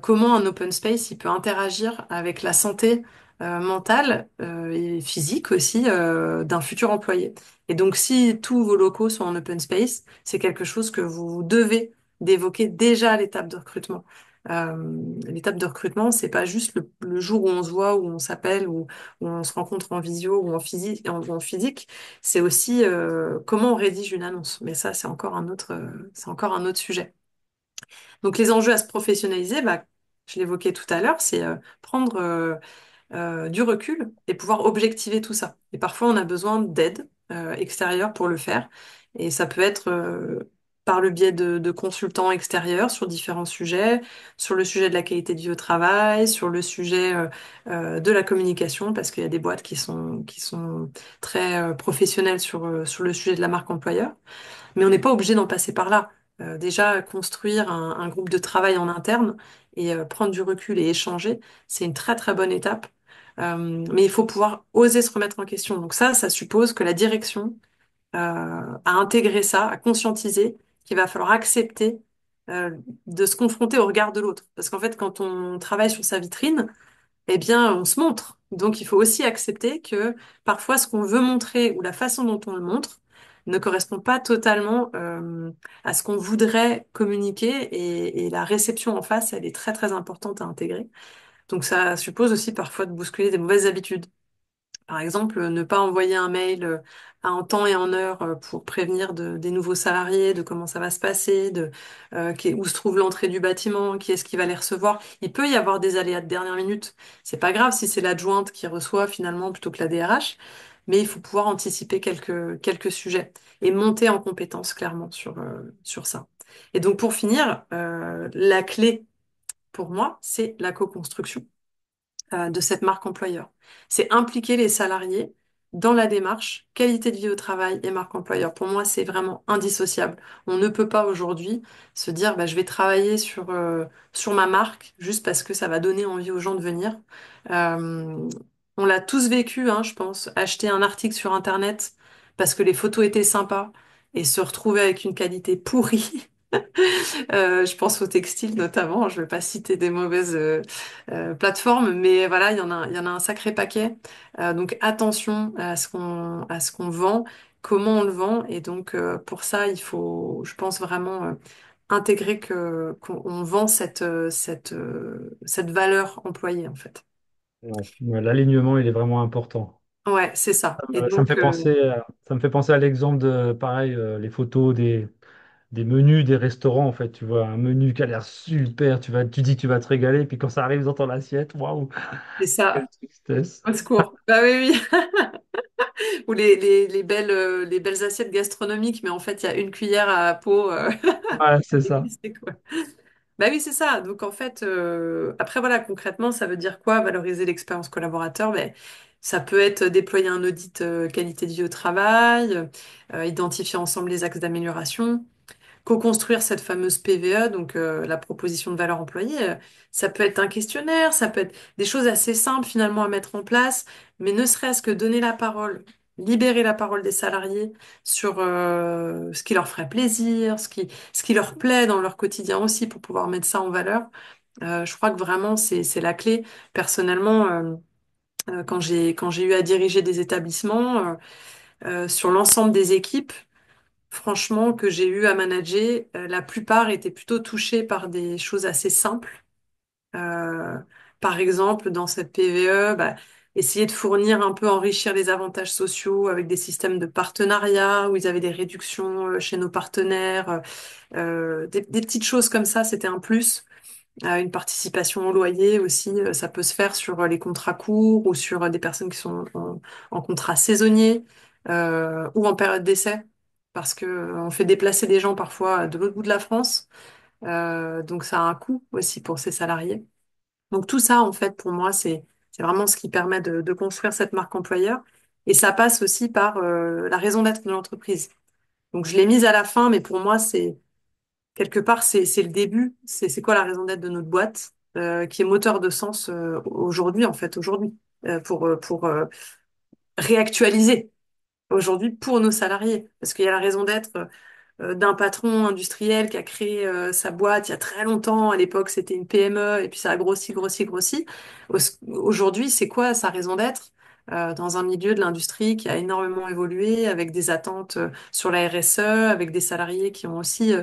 comment un open space il peut interagir avec la santé mentale et physique aussi d'un futur employé. Et donc, si tous vos locaux sont en open space, c'est quelque chose que vous devez d'évoquer déjà à l'étape de recrutement. L'étape de recrutement, c'est pas juste le jour où on se voit, où on s'appelle, où on se rencontre en visio ou en physique. C'est aussi comment on rédige une annonce. Mais ça, c'est encore un autre sujet. Donc les enjeux à se professionnaliser, bah, je l'évoquais tout à l'heure, c'est prendre du recul et pouvoir objectiver tout ça. Et parfois, on a besoin d'aide extérieure pour le faire. Et ça peut être par le biais de consultants extérieurs sur différents sujets, sur le sujet de la qualité de vie au travail, sur le sujet de la communication, parce qu'il y a des boîtes qui sont très professionnelles sur le sujet de la marque employeur. Mais on n'est pas obligé d'en passer par là. Déjà, construire un groupe de travail en interne et prendre du recul et échanger, c'est une très très bonne étape. Mais il faut pouvoir oser se remettre en question. Donc ça suppose que la direction a intégré ça, a conscientisé qu'il va falloir accepter euh, de se confronter au regard de l'autre. Parce qu'en fait, quand on travaille sur sa vitrine, eh bien, on se montre. Donc, il faut aussi accepter que parfois, ce qu'on veut montrer ou la façon dont on le montre ne correspond pas totalement à ce qu'on voudrait communiquer et la réception en face, elle est très, très importante à intégrer. Donc, ça suppose aussi parfois de bousculer des mauvaises habitudes. Par exemple, ne pas envoyer un mail en temps et en heure pour prévenir des nouveaux salariés, de comment ça va se passer, où se trouve l'entrée du bâtiment, qui est-ce qui va les recevoir. Il peut y avoir des aléas de dernière minute. C'est pas grave si c'est l'adjointe qui reçoit finalement plutôt que la DRH, mais il faut pouvoir anticiper quelques sujets et monter en compétence clairement sur ça. Et donc pour finir, la clé pour moi, c'est la co-construction de cette marque employeur. C'est impliquer les salariés dans la démarche qualité de vie au travail et marque employeur. Pour moi, c'est vraiment indissociable. On ne peut pas aujourd'hui se dire bah, je vais travailler sur ma marque juste parce que ça va donner envie aux gens de venir. Euh, on l'a tous vécu, hein, je pense, acheter un article sur Internet parce que les photos étaient sympas et se retrouver avec une qualité pourrie. Je pense au textile notamment. Je ne vais pas citer des mauvaises plateformes, mais voilà, il y en a un sacré paquet. Donc attention à ce qu'on vend, comment on le vend, et donc pour ça, il faut, je pense vraiment intégrer qu'on vend cette valeur employée en fait. Ouais. Ouais, l'alignement, il est vraiment important. Ouais, c'est ça. Et Ça me donc fait penser ça me fait penser à l'exemple de, pareil, les photos des menus des restaurants, en fait. Tu vois, un menu qui a l'air super, tu dis que tu vas te régaler, puis quand ça arrive dans ton assiette, waouh, c'est quelle ça. tristesse. Au secours. Bah oui, oui. Ou les belles assiettes gastronomiques, mais en fait, il y a une cuillère à peau. Ouais, c'est ça. C'est quoi? Bah oui, c'est ça. Donc en fait, après voilà, concrètement, ça veut dire quoi, valoriser l'expérience collaborateur? Ben, ça peut être déployer un audit qualité de vie au travail, identifier ensemble les axes d'amélioration, co-construire cette fameuse PVE, donc la proposition de valeur employée. Ça peut être un questionnaire, ça peut être des choses assez simples finalement à mettre en place, mais ne serait-ce que donner la parole, libérer la parole des salariés sur ce qui leur ferait plaisir, ce qui leur plaît dans leur quotidien aussi pour pouvoir mettre ça en valeur. Je crois que vraiment c'est la clé. Personnellement, quand j'ai eu à diriger des établissements sur l'ensemble des équipes, franchement, que j'ai eu à manager, la plupart étaient plutôt touchés par des choses assez simples. Euh, Par exemple, dans cette PVE, bah, essayer de fournir un peu, enrichir les avantages sociaux avec des systèmes de partenariat où ils avaient des réductions chez nos partenaires, des petites choses comme ça, c'était un plus. Une participation au loyer aussi, ça peut se faire sur les contrats courts ou sur des personnes qui sont en contrat saisonnier ou en période d'essai, parce que on fait déplacer des gens parfois de l'autre bout de la France, donc ça a un coût aussi pour ces salariés. Donc tout ça, en fait, pour moi, c'est vraiment ce qui permet de construire cette marque employeur, et ça passe aussi par la raison d'être de l'entreprise. Donc je l'ai mise à la fin, mais pour moi, c'est quelque part, c'est le début. C'est quoi la raison d'être de notre boîte, qui est moteur de sens aujourd'hui, en fait, aujourd'hui, pour réactualiser aujourd'hui pour nos salariés. Parce qu'il y a la raison d'être d'un patron industriel qui a créé sa boîte il y a très longtemps. À l'époque, c'était une PME, et puis ça a grossi, grossi, grossi. Aujourd'hui, c'est quoi sa raison d'être? Dans un milieu de l'industrie qui a énormément évolué, avec des attentes sur la RSE, avec des salariés qui ont aussi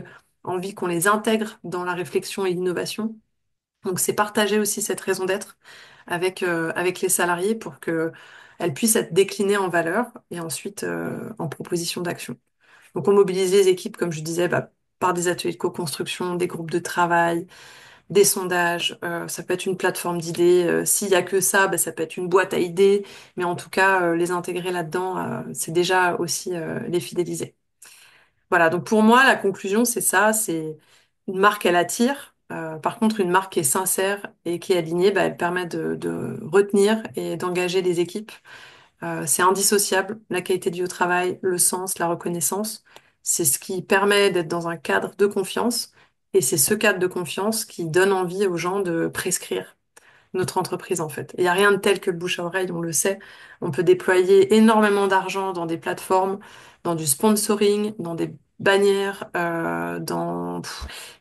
envie qu'on les intègre dans la réflexion et l'innovation. Donc, c'est partager aussi cette raison d'être avec les salariés pour que elle puisse être déclinée en valeur et ensuite en proposition d'action. Donc, on mobilise les équipes, comme je disais, bah, par des ateliers de co-construction, des groupes de travail, des sondages. Ça peut être une plateforme d'idées. S'il y a que ça, bah, ça peut être une boîte à idées. Mais en tout cas, les intégrer là-dedans, c'est déjà aussi les fidéliser. Voilà. Donc, pour moi, la conclusion, c'est ça. C'est une marque, elle attire. Par contre, une marque qui est sincère et qui est alignée, bah, elle permet de retenir et d'engager les équipes. C'est indissociable, la qualité de vie au travail, le sens, la reconnaissance. C'est ce qui permet d'être dans un cadre de confiance. Et c'est ce cadre de confiance qui donne envie aux gens de prescrire notre entreprise, en fait. Il n'y a rien de tel que le bouche à oreille, on le sait. On peut déployer énormément d'argent dans des plateformes, dans du sponsoring, dans des bannières, on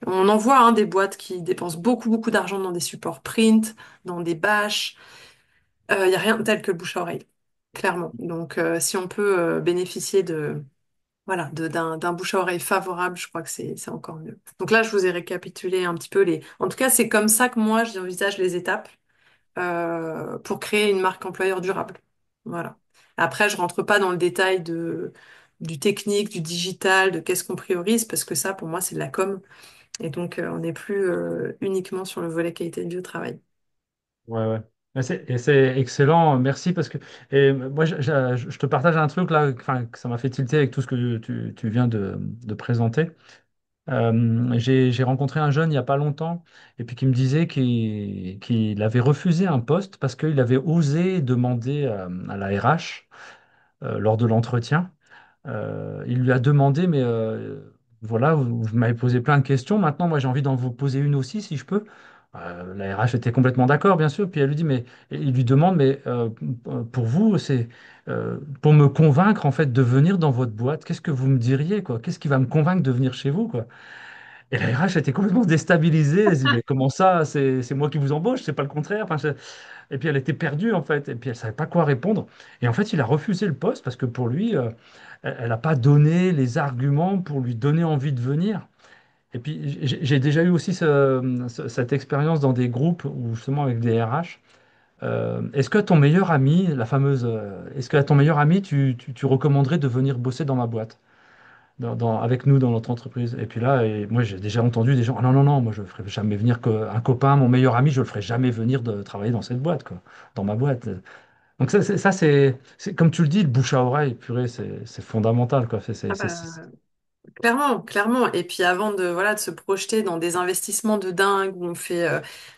en voit hein, des boîtes qui dépensent beaucoup, beaucoup d'argent dans des supports print, dans des bâches. Il n'y a rien de tel que le bouche à oreille, clairement. Donc, si on peut bénéficier voilà, d'un bouche à oreille favorable, je crois que c'est encore mieux. Donc là, je vous ai récapitulé un petit peu les. En tout cas, c'est comme ça que moi, j'envisage les étapes pour créer une marque employeur durable. Voilà. Après, je rentre pas dans le détail du technique, du digital, de qu'est-ce qu'on priorise, parce que ça, pour moi, c'est de la com. Et donc, on n'est plus uniquement sur le volet qualité de vie au travail. Ouais, ouais. Et c'est excellent, merci parce que et moi je te partage un truc là, enfin, que ça m'a fait tilter avec tout ce que tu viens de présenter. J'ai rencontré un jeune il n'y a pas longtemps et puis qui me disait qu'il avait refusé un poste parce qu'il avait osé demander à la RH lors de l'entretien. Il lui a demandé, mais voilà, vous m'avez posé plein de questions. Maintenant, moi, j'ai envie d'en vous poser une aussi, si je peux. La RH était complètement d'accord, bien sûr. Puis elle lui dit, mais et il lui demande, mais pour vous, c'est pour me convaincre en fait de venir dans votre boîte. Qu'est-ce que vous me diriez, quoi? Qu'est-ce qui va me convaincre de venir chez vous, quoi? Et la RH était complètement déstabilisée. Elle se dit, mais comment ça? C'est moi qui vous embauche, c'est pas le contraire. Enfin, et puis elle était perdue en fait, et puis elle savait pas quoi répondre. Et en fait, il a refusé le poste parce que pour lui, elle n'a pas donné les arguments pour lui donner envie de venir. Et puis j'ai déjà eu aussi cette expérience dans des groupes où justement avec des RH. Est-ce que ton meilleur ami, la fameuse, est-ce que à ton meilleur ami, tu recommanderais de venir bosser dans ma boîte, avec nous dans notre entreprise? Et puis là, moi j'ai déjà entendu des gens, ah non, non, non, moi je ne ferai jamais venir un copain, mon meilleur ami, je ne le ferai jamais venir de travailler dans cette boîte, quoi, dans ma boîte. Donc comme tu le dis, le bouche à oreille, purée, c'est fondamental, quoi. Ah bah, clairement, clairement. Et puis avant de, voilà, de se projeter dans des investissements de dingue où on fait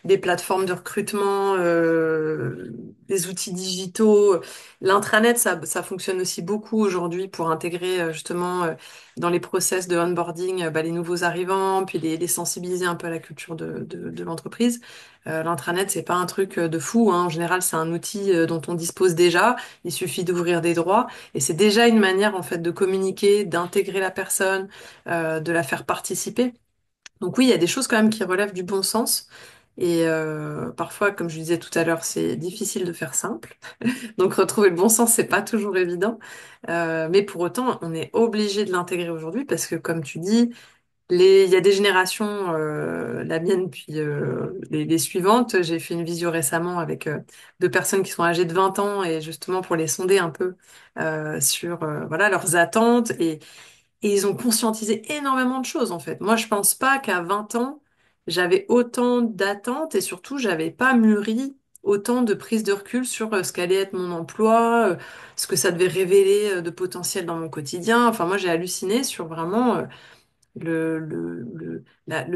des plateformes de recrutement, des outils digitaux, l'intranet, ça fonctionne aussi beaucoup aujourd'hui pour intégrer justement dans les process de onboarding bah, les nouveaux arrivants, puis les sensibiliser un peu à la culture de l'entreprise. L'intranet, c'est pas un truc de fou, hein. En général, c'est un outil dont on dispose déjà. Il suffit d'ouvrir des droits et c'est déjà une manière en fait de communiquer, d'intégrer la personne de la faire participer. Donc oui, il y a des choses quand même qui relèvent du bon sens. Et parfois, comme je disais tout à l'heure, c'est difficile de faire simple. Donc retrouver le bon sens, c'est pas toujours évident. Mais pour autant, on est obligé de l'intégrer aujourd'hui parce que, comme tu dis, il y a des générations, la mienne puis les suivantes. J'ai fait une visio récemment avec deux personnes qui sont âgées de 20 ans et justement pour les sonder un peu sur voilà leurs attentes et ils ont conscientisé énormément de choses, en fait. Moi, je pense pas qu'à 20 ans, j'avais autant d'attentes et surtout, j'avais pas mûri autant de prise de recul sur ce qu'allait être mon emploi, ce que ça devait révéler de potentiel dans mon quotidien. Enfin, moi, j'ai halluciné sur vraiment le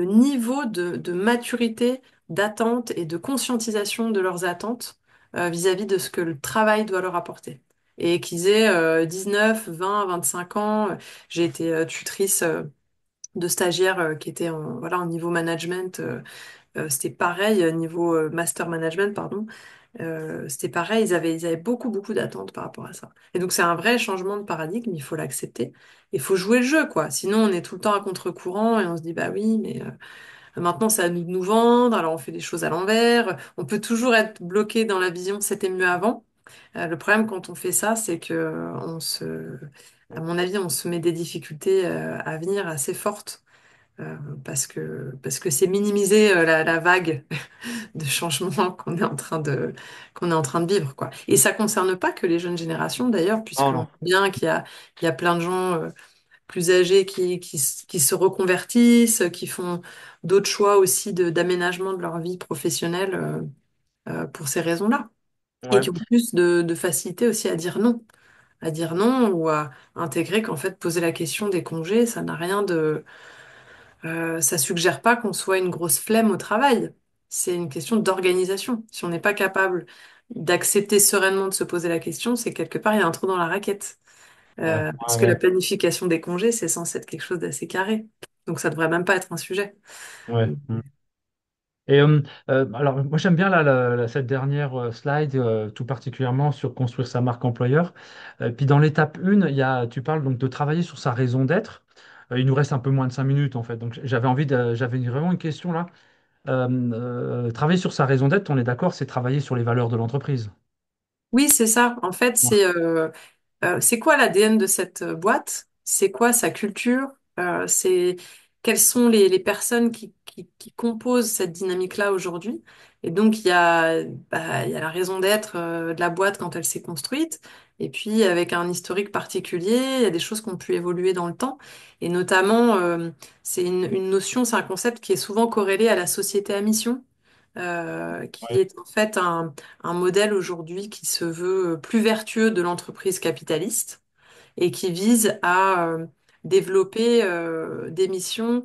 niveau de maturité, d'attente et de conscientisation de leurs attentes vis-à-vis de ce que le travail doit leur apporter. Et qu'ils aient 19, 20, 25 ans, j'ai été tutrice de stagiaires qui étaient voilà, en niveau management, c'était pareil, niveau master management, pardon. C'était pareil, ils avaient beaucoup, beaucoup d'attentes par rapport à ça. Et donc, c'est un vrai changement de paradigme, il faut l'accepter. Il faut jouer le jeu, quoi. Sinon, on est tout le temps à contre-courant et on se dit, bah oui, mais maintenant, c'est à nous de nous vendre, alors on fait des choses à l'envers. On peut toujours être bloqué dans la vision, c'était mieux avant. Le problème, quand on fait ça, c'est que à mon avis, on se met des difficultés à venir assez fortes. Parce que c'est minimiser la vague de changement qu'on est en train de vivre, quoi. Et ça concerne pas que les jeunes générations, d'ailleurs, Non, puisqu'on non. voit bien qu'il y a plein de gens plus âgés qui se reconvertissent, qui font d'autres choix aussi d'aménagement de leur vie professionnelle pour ces raisons-là. Et Ouais. qui ont plus de facilité aussi à dire non. À dire non ou à intégrer qu'en fait, poser la question des congés, ça n'a rien de ça suggère pas qu'on soit une grosse flemme au travail. C'est une question d'organisation. Si on n'est pas capable d'accepter sereinement de se poser la question, c'est quelque part il y a un trou dans la raquette. Ouais, Parce ouais, que la ouais. planification des congés, c'est censé être quelque chose d'assez carré. Donc ça devrait même pas être un sujet. Ouais. Et alors, moi j'aime bien cette dernière slide, tout particulièrement sur construire sa marque employeur. Puis dans l'étape 1, tu parles donc de travailler sur sa raison d'être. Il nous reste un peu moins de 5 minutes en fait. Donc j'avais vraiment une question là. Travailler sur sa raison d'être, on est d'accord, c'est travailler sur les valeurs de l'entreprise. Oui, c'est ça. En fait, Ouais, c'est quoi l'ADN de cette boîte? C'est quoi sa culture? Quelles sont les personnes qui composent cette dynamique-là aujourd'hui? Et donc, il y a la raison d'être de la boîte quand elle s'est construite. Et puis, avec un historique particulier, il y a des choses qui ont pu évoluer dans le temps. Et notamment, c'est une notion, c'est un concept qui est souvent corrélé à la société à mission, qui ouais, est en fait un modèle aujourd'hui qui se veut plus vertueux de l'entreprise capitaliste et qui vise à développer des missions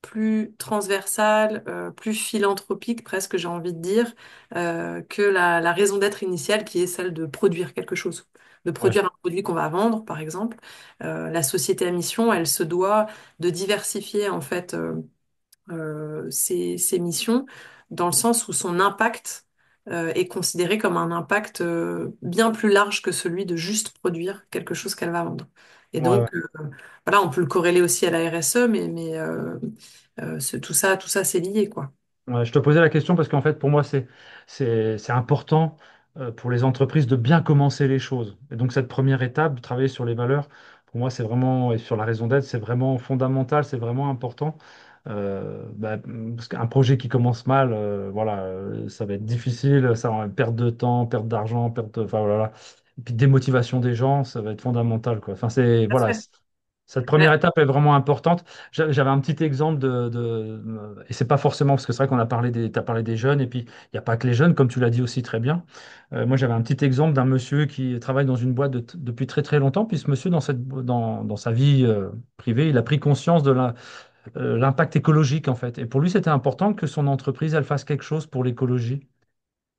plus transversales, plus philanthropiques, presque j'ai envie de dire, que la raison d'être initiale qui est celle de produire quelque chose, de ouais, produire un produit qu'on va vendre, par exemple. La société à mission, elle se doit de diversifier en fait ses missions, dans le sens où son impact est considéré comme un impact bien plus large que celui de juste produire quelque chose qu'elle va vendre. Et ouais, ouais. donc, voilà, on peut le corréler aussi à la RSE, mais tout ça, c'est lié, quoi. Ouais, je te posais la question parce qu'en fait, pour moi, c'est important pour les entreprises de bien commencer les choses. Et donc, cette première étape, de travailler sur les valeurs, pour moi, c'est vraiment, et sur la raison d'être, c'est vraiment fondamental, c'est vraiment important. Parce qu'un projet qui commence mal, voilà, ça va être difficile, ça va perte de temps, perte d'argent, enfin voilà. Et puis démotivation des gens, ça va être fondamental, quoi. Enfin, Tout à fait. Cette première Ouais. étape est vraiment importante. J'avais un petit exemple et c'est pas forcément parce que c'est vrai qu'on a parlé t'as parlé des jeunes et puis il n'y a pas que les jeunes, comme tu l'as dit aussi très bien. Moi, j'avais un petit exemple d'un monsieur qui travaille dans une boîte depuis très très longtemps. Puis ce monsieur, dans sa vie privée, il a pris conscience de l'impact écologique en fait. Et pour lui, c'était important que son entreprise elle fasse quelque chose pour l'écologie.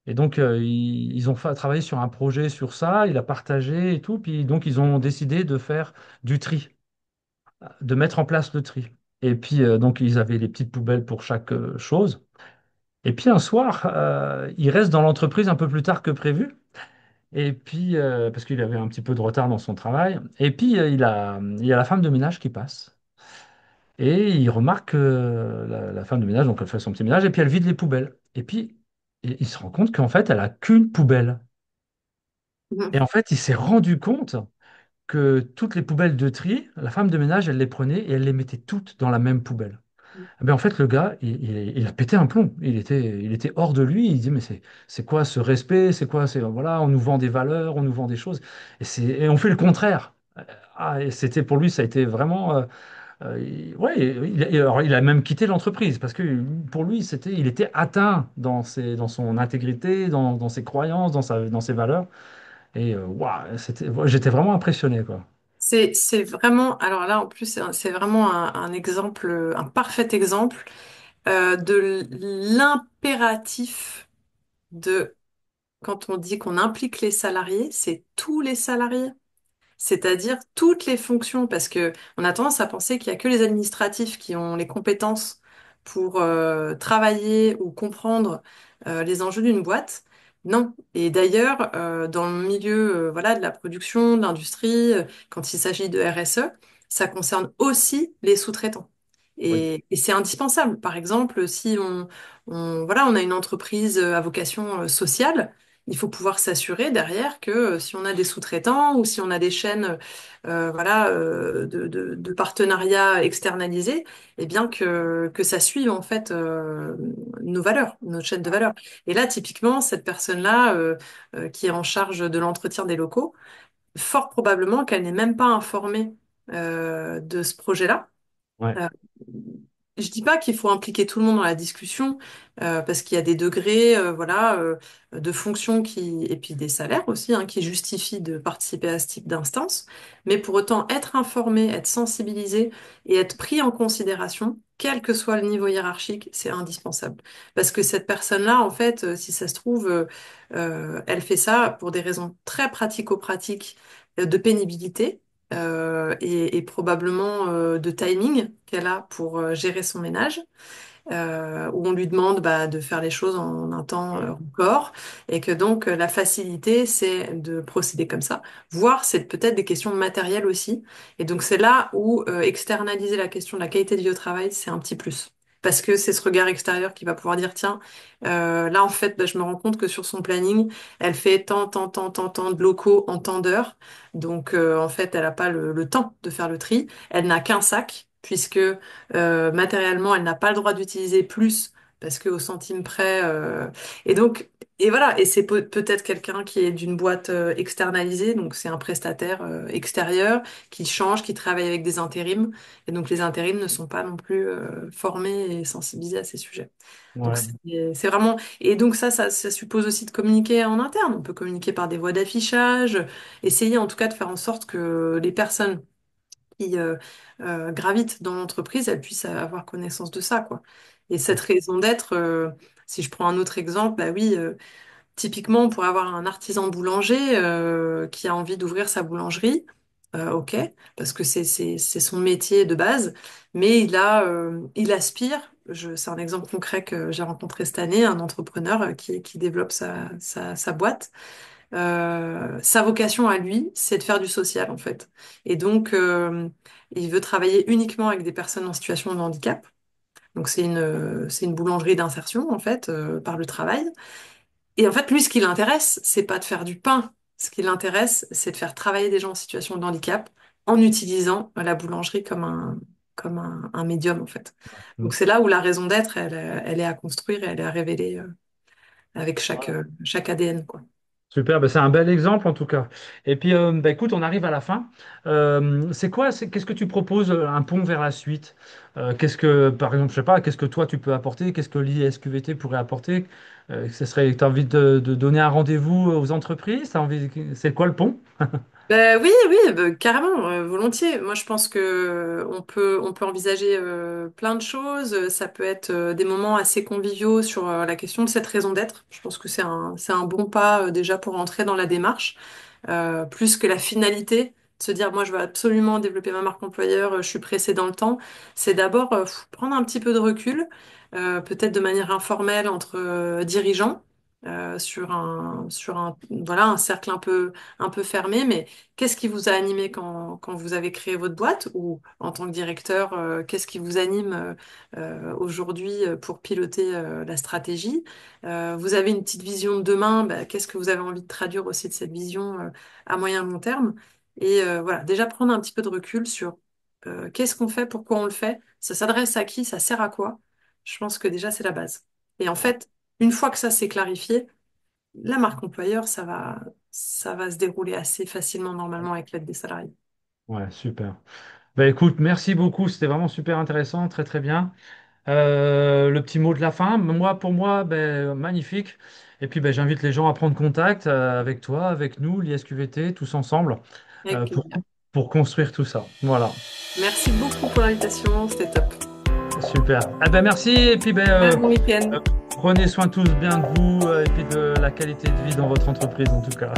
Et donc, ils ont travaillé sur un projet sur ça. Il a partagé et tout. Puis donc, ils ont décidé de faire du tri, de mettre en place le tri. Et puis, donc, ils avaient les petites poubelles pour chaque chose. Et puis, un soir, il reste dans l'entreprise un peu plus tard que prévu. Et puis, parce qu'il avait un petit peu de retard dans son travail. Et puis, il y a la femme de ménage qui passe. Et il remarque que la femme de ménage, donc elle fait son petit ménage, et puis elle vide les poubelles. Et puis, il se rend compte qu'en fait, elle a qu'une poubelle. Et Mhm. en fait, il s'est rendu compte que toutes les poubelles de tri, la femme de ménage, elle les prenait et elle les mettait toutes dans la même poubelle. Eh ben, en fait, le gars, il a pété un plomb. Il était hors de lui. Il dit, mais c'est quoi ce respect? C'est quoi? Voilà, on nous vend des valeurs, on nous vend des choses. Et on fait le contraire. Ah, et c'était pour lui, ça a été vraiment. Ouais, alors, il a même quitté l'entreprise parce que pour lui, il était atteint dans son intégrité, dans ses croyances, dans ses valeurs. Et waouh, j'étais vraiment impressionné, quoi. C'est vraiment, alors là en plus, c'est vraiment un exemple, un parfait exemple de l'impératif de, quand on dit qu'on implique les salariés, c'est tous les salariés. C'est-à-dire toutes les fonctions, parce que on a tendance à penser qu'il y a que les administratifs qui ont les compétences pour travailler ou comprendre les enjeux d'une boîte. Non. Et d'ailleurs, dans le milieu voilà, de la production, de l'industrie, quand il s'agit de RSE, ça concerne aussi les sous-traitants. Oui, Et c'est indispensable. Par exemple, si voilà, on a une entreprise à vocation sociale, il faut pouvoir s'assurer derrière que si on a des sous-traitants ou si on a des chaînes voilà, de partenariats externalisés, eh bien que ça suive en fait nos valeurs, notre chaîne de valeur. Et là, typiquement, cette personne-là qui est en charge de l'entretien des locaux, fort probablement qu'elle n'est même pas informée de ce projet-là. ouais, Euh, je dis pas qu'il faut impliquer tout le monde dans la discussion, parce qu'il y a des degrés, voilà, de fonctions qui, et puis des salaires aussi, hein, qui justifient de participer à ce type d'instance. Mais pour autant, être informé, être sensibilisé et être pris en considération, quel que soit le niveau hiérarchique, c'est indispensable. Parce que cette personne-là, en fait, si ça se trouve, elle fait ça pour des raisons très pratico-pratiques, de pénibilité et probablement de timing qu'elle a pour gérer son ménage, où on lui demande bah, de faire les choses en un temps record, et que donc la facilité, c'est de procéder comme ça, voire c'est peut-être des questions matérielles aussi. Et donc c'est là où externaliser la question de la qualité de vie au travail, c'est un petit plus. Parce que c'est ce regard extérieur qui va pouvoir dire, tiens, là en fait, bah, je me rends compte que sur son planning, elle fait tant de locaux en tant d'heures. Donc en fait, elle n'a pas le temps de faire le tri. Elle n'a qu'un sac, puisque matériellement, elle n'a pas le droit d'utiliser plus parce qu'au centime près. Et donc, et voilà, et c'est peut-être quelqu'un qui est d'une boîte externalisée, donc c'est un prestataire extérieur qui change, qui travaille avec des intérims, et donc les intérims ne sont pas non plus formés et sensibilisés à ces sujets. Donc ouais, c'est vraiment, et donc ça suppose aussi de communiquer en interne. On peut communiquer par des voies d'affichage, essayer en tout cas de faire en sorte que les personnes qui gravitent dans l'entreprise, elles puissent avoir connaissance de ça, quoi. Et cette raison d'être, si je prends un autre exemple, bah oui, typiquement, on pourrait avoir un artisan boulanger qui a envie d'ouvrir sa boulangerie, ok, parce que c'est son métier de base, mais il aspire. C'est un exemple concret que j'ai rencontré cette année, un entrepreneur qui développe sa boîte. Sa vocation à lui, c'est de faire du social en fait. Et donc, il veut travailler uniquement avec des personnes en situation de handicap. Donc, c'est une boulangerie d'insertion en fait, par le travail. Et en fait, lui, ce qui l'intéresse, c'est pas de faire du pain. Ce qui l'intéresse, c'est de faire travailler des gens en situation de handicap en utilisant la boulangerie comme un médium en fait. mm, Donc, c'est là où la raison d'être, elle est à construire et elle est à révéler avec ouais. chaque ADN, quoi. Super, ben c'est un bel exemple en tout cas. Et puis, ben écoute, on arrive à la fin. Qu'est-ce que tu proposes, un pont vers la suite? Par exemple, je sais pas, qu'est-ce que toi tu peux apporter? Qu'est-ce que l'ISQVT pourrait apporter? T'as envie de donner un rendez-vous aux entreprises? C'est quoi le pont? Oui, oui, carrément, volontiers. Moi, je pense que on peut envisager plein de choses. Ça peut être des moments assez conviviaux sur la question de cette raison d'être. Je pense que c'est un bon pas déjà pour entrer dans la démarche, plus que la finalité. De se dire, moi, je veux absolument développer ma marque employeur, je suis pressée dans le temps. C'est d'abord prendre un petit peu de recul, peut-être de manière informelle entre dirigeants. Sur un voilà un cercle un peu fermé, mais qu'est-ce qui vous a animé quand vous avez créé votre boîte ou en tant que directeur, qu'est-ce qui vous anime aujourd'hui pour piloter la stratégie? Vous avez une petite vision de demain, bah, qu'est-ce que vous avez envie de traduire aussi de cette vision à moyen long terme? Et voilà, déjà prendre un petit peu de recul sur qu'est-ce qu'on fait, pourquoi on le fait, ça s'adresse à qui, ça sert à quoi? Je pense que déjà c'est la base. Et en fait, une fois que ça s'est clarifié, la marque employeur, ça va se dérouler assez facilement normalement avec l'aide des salariés. Ouais, super. Ben écoute, merci beaucoup, c'était vraiment super intéressant, très très bien. Le petit mot de la fin, pour moi, ben, magnifique. Et puis ben, j'invite les gens à prendre contact avec toi, avec nous, l'ISQVT, tous ensemble, Avec euh, pour, plaisir. pour construire tout ça. Voilà, Merci beaucoup pour l'invitation, c'était top. super. Eh ben, merci, et puis Un bon week-end. euh, prenez soin tous bien de vous et puis de la qualité de vie dans votre entreprise en tout cas.